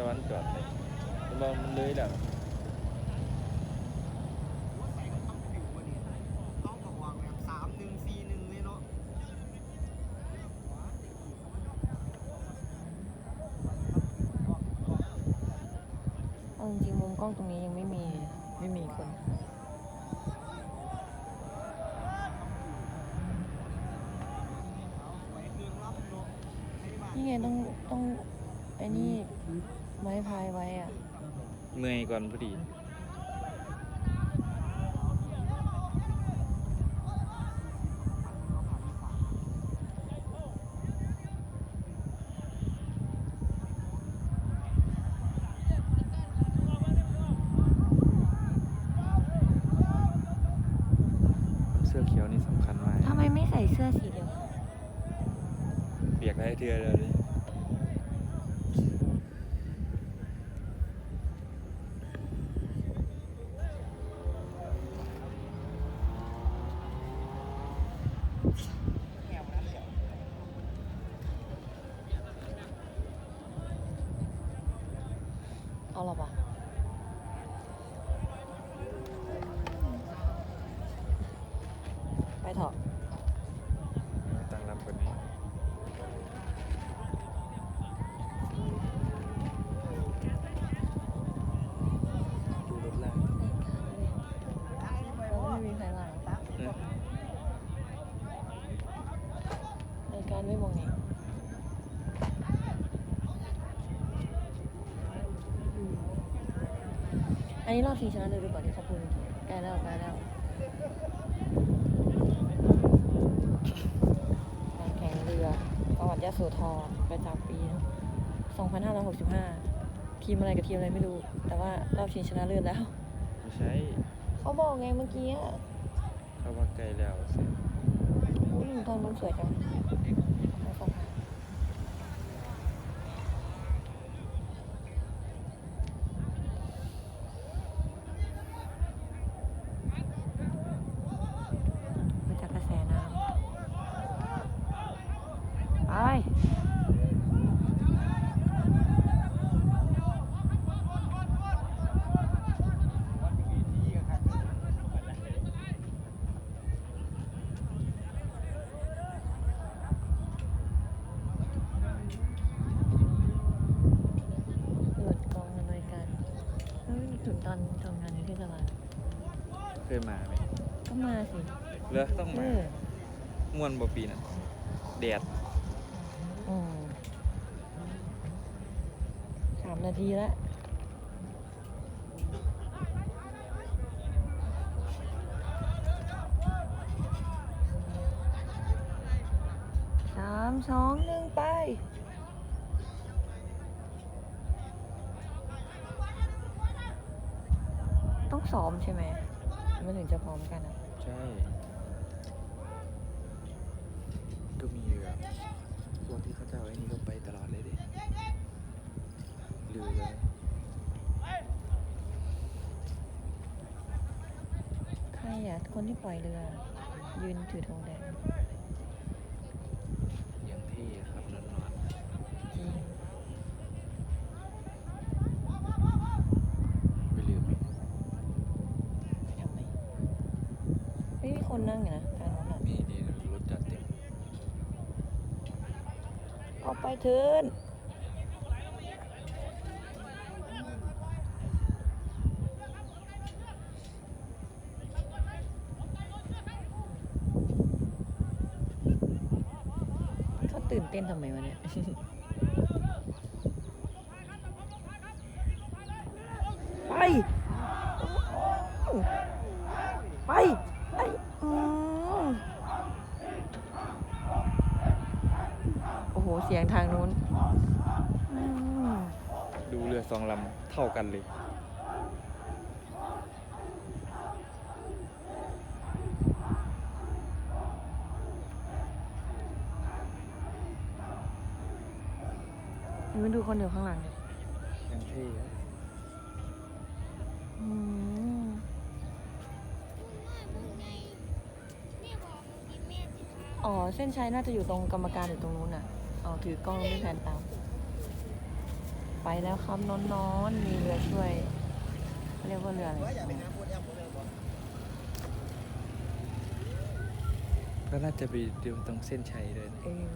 ตะวันจอดเลยมันเลยแล้วจริงๆมุมกล้องตรงนี้ยังไม่มีคนนี่ไงต้องไอ้นี่ไม้พายไว้อ่ะเมื่อยก่อนพอดีเสื้อเขียวนี่สำคัญมากทำไมไม่ใส่เสื้อสีเดียวเปียกได้เทือเลยเอาหรอปะไปเถอะตั้งรับคนนี้ดูรถแรกไม่มีใครหลังในการไม่มองนี้อันนี้รอบชิงชนะเลยหรือเปล่าที่เขาพูดใกล้แล้วการแข่งเรือจังหวัดยะโสธรประจำปี 2565 ทีมอะไรกับทีมอะไรไม่รู้แต่ว่ารอบชิงชนะเลิศแล้วไม่ใช่เขาบอกไงเมื่อกี้อ่ะเขาว่าไกลแล้วสิอุ้ยตอนนู้นสวยจังมาจากกระแสน้ำไปถึงตอนทำงานในเทศบาลเคยมาไหมก็มาสิเลือกต้องมาม่วนบ่ปีน่ะแดด3 นาทีแล้ว3 2 1ไปต้องซ้อมใช่ไหมมันถึงจะพร้อมกันอ่ะใช่ก็มีเรือพวกที่เขาจะเอาไอ้นี่ก็ไปตลอดเลยดิเรือเลยใครอ่ะคนที่ปล่อยเรือยืนถือธงแดงอย่างเท่ครับนอนจริงไปเรือไหมทำไมไม่มีคนนั่งอยู่นะทางโน้นอ่ะนี่รถจัดเต็มออกไปเถินเขาตื่นเต้นทำไมวะเนี่ยไปไปโอ้โหเสียงทางนู้นดูเรือ2 ลำเท่ากันเลยมาดูคนอยู่ข้างหลังอย่างเท่อ๋อเส้นชัยน่าจะอยู่ตรงกรรมการอยู่ตรงนู้นน่ะถือกล้องไม่แพนตาม ไปแล้วครับนอนๆมีเรือช่วยเขาเรียกว่าเรืออะไร ก็น่าจะไปดูตรงเส้นชัยด้วยนะ เออ